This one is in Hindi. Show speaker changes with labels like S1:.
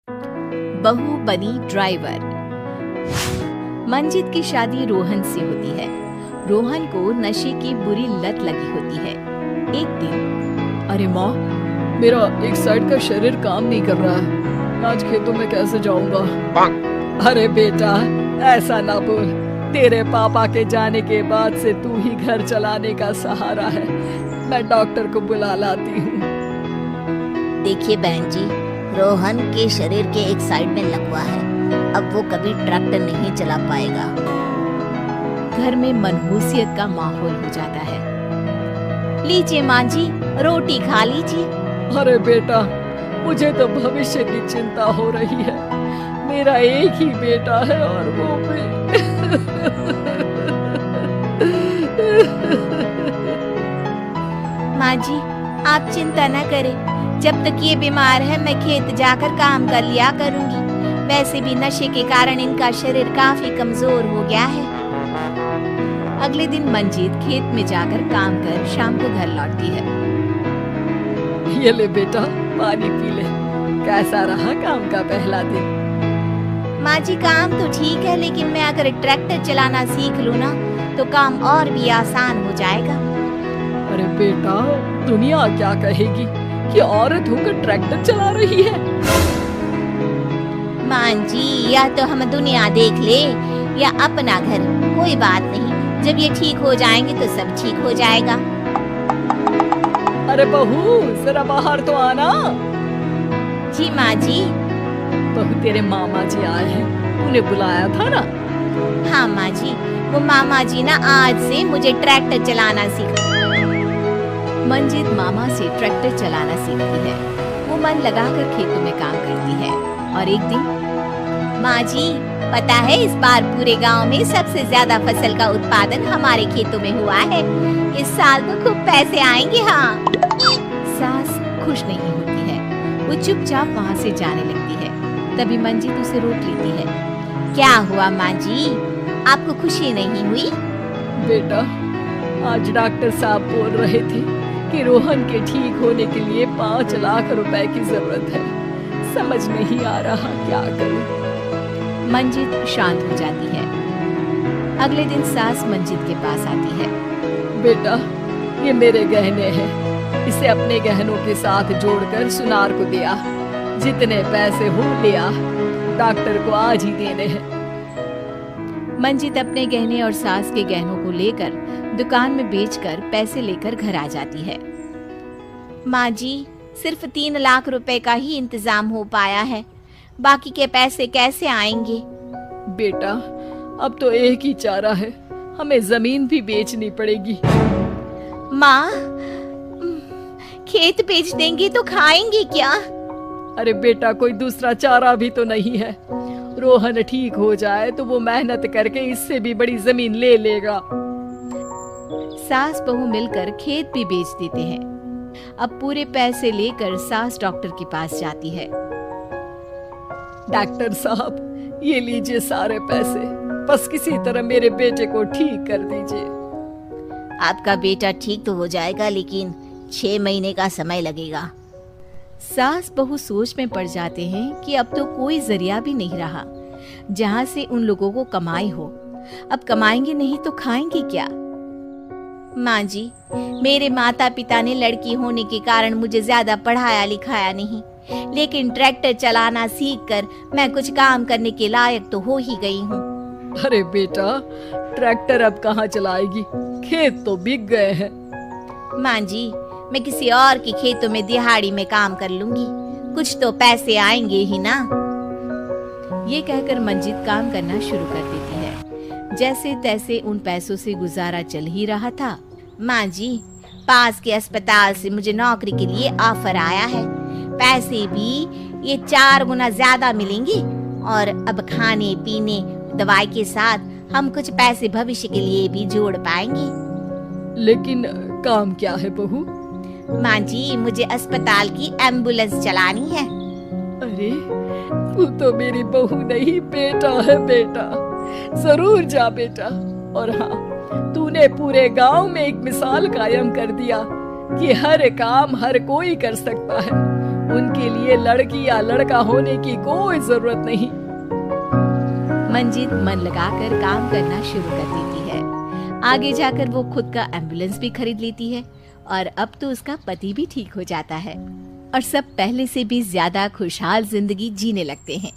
S1: बहू बनी ड्राइवर। मंजित की शादी रोहन से होती है। रोहन को नशे की बुरी लत लगी होती है। एक दिन,
S2: अरे माँ, मेरा एक साइड का शरीर काम नहीं कर रहा है। आज खेतों में कैसे जाऊंगा? अरे बेटा, ऐसा ना बोल। तेरे पापा के जाने के बाद से तू ही घर चलाने का सहारा है। मैं डॉक्टर को बुला लाती हूँ।
S3: देखिए बहन जी, रोहन के शरीर के एक साइड में लकवा है। अब वो कभी ट्रैक्टर नहीं चला पाएगा।
S1: घर में मनहूसियत का माहौल हो जाता है। लीजिए माँ जी, रोटी खा लीजिए।
S2: अरे बेटा, मुझे तो भविष्य की चिंता हो रही है। मेरा एक ही बेटा है और वो भी
S1: माँ जी, आप चिंता न करें। जब तक ये बीमार है मैं खेत जाकर काम कर लिया करूंगी। वैसे भी नशे के कारण इनका शरीर काफी कमजोर हो गया है। अगले दिन मंजीत खेत में जाकर काम कर शाम को घर लौटती है।
S2: ये ले बेटा, पानी पी ले। कैसा रहा काम का पहला दिन?
S1: माँ जी, काम तो ठीक है, लेकिन मैं अगर ट्रैक्टर चलाना सीख लूँ ना तो काम और भी आसान हो जाएगा।
S2: अरे बेटा, दुनिया क्या कहेगी कि औरत होकर ट्रैक्टर चला रही है?
S3: माँ जी, या तो हम दुनिया देख ले या अपना घर, कोई बात नहीं। जब ये ठीक हो जाएंगे तो सब ठीक हो जाएगा।
S2: अरे बहू, जरा बाहर तो आना।
S1: जी माँ जी।
S2: बहू, तेरे मामा जी आए हैं, तूने बुलाया था ना?
S1: हाँ माँ जी, वो मामा जी ना आज से मुझे ट्रैक्टर चलाना सीखा। मंजित मामा से ट्रैक्टर चलाना सीखती है। वो मन लगाकर खेतों में काम करती है। और एक दिन, माँ जी, पता है इस बार पूरे गांव में सबसे ज्यादा फसल का उत्पादन हमारे खेतों में हुआ है। इस साल तो खूब पैसे आएंगे। हाँ। सास खुश नहीं होती है। वो चुपचाप वहाँ से जाने लगती है। तभी मंजित उसे रोक लेती है। क्या हुआ माँ जी, आपको खुशी नहीं हुई?
S2: बेटा, आज डॉक्टर साहब बोल रहे थे कि रोहन के ठीक होने के लिए 5 लाख रुपए की जरूरत है। समझ नहीं आ रहा क्या करूं।
S1: मंजित शांत हो जाती है। अगले दिन सास मंजित के पास आती है।
S2: बेटा, ये मेरे गहने हैं। इसे अपने गहनों के साथ जोड़कर सुनार को दिया। जितने पैसे हो लिया, डॉक्टर को आज ही देने हैं।
S1: मंजित अपने गहने और सास के गहनों को लेकर दुकान में बेचकर पैसे लेकर घर आ जाती है। माँ जी, सिर्फ 3 लाख रुपए का ही इंतजाम हो पाया है। बाकी के पैसे कैसे आएंगे?
S2: बेटा, अब तो एक ही चारा है, हमें जमीन भी बेचनी पड़ेगी।
S1: माँ, खेत बेच देंगे तो खाएंगे क्या?
S2: अरे बेटा, कोई दूसरा चारा भी तो नहीं है। रोहन ठीक हो जाए तो वो मेहनत करके इससे भी बड़ी जमीन ले लेगा।
S1: सास बहू मिलकर खेत भी बेच देते हैं। अब पूरे पैसे लेकर सास डॉक्टर के पास जाती है।
S2: डॉक्टर साहब, ये लीजिए सारे पैसे। बस किसी तरह मेरे बेटे को ठीक कर दीजिए।
S3: आपका बेटा ठीक तो हो जाएगा, लेकिन 6 महीने का समय लगेगा।
S1: सास बहू सोच में पड़ जाते हैं कि अब तो कोई जरिया भी नहीं रहा जहाँ से उन लोगों को कमाई हो। अब कमाएंगे नहीं तो खाएंगे क्या? माँ जी, मेरे माता पिता ने लड़की होने के कारण मुझे ज्यादा पढ़ाया लिखाया नहीं, लेकिन ट्रैक्टर चलाना सीखकर मैं कुछ काम करने के लायक तो हो ही गई हूँ।
S2: अरे बेटा, ट्रैक्टर अब कहाँ चलाएगी? खेत तो बिक गए हैं।
S1: माँ जी, मैं किसी और के खेतों में दिहाड़ी में काम कर लूंगी, कुछ तो पैसे आएंगे ही ना। ये कहकर मंजित काम करना शुरू कर देती है। जैसे तैसे उन पैसों से गुजारा चल ही रहा था। माँ जी, पास के अस्पताल से मुझे नौकरी के लिए ऑफर आया है। पैसे भी ये 4 गुना ज्यादा मिलेंगे और अब खाने पीने दवाई के साथ हम कुछ पैसे भविष्य के लिए भी जोड़ पाएंगे।
S2: लेकिन काम क्या है बहू?
S1: माँ जी, मुझे अस्पताल की एम्बुलेंस चलानी है।
S2: अरे, तू तो मेरी बहू नहीं, बेटा है। बेटा, जरूर जा बेटा। और हाँ, तूने पूरे गांव में एक मिसाल कायम कर दिया कि हर काम हर कोई कर सकता है। उनके लिए लड़की या लड़का होने की कोई जरूरत नहीं।
S1: मंजित मन लगाकर काम करना शुरू कर देती है। आगे जाकर वो खुद का एम्बुलेंस भी खरीद लेती है और अब तो उसका पति भी ठीक हो जाता है और सब पहले से भी ज्यादा खुशहाल जिंदगी जीने लगते हैं।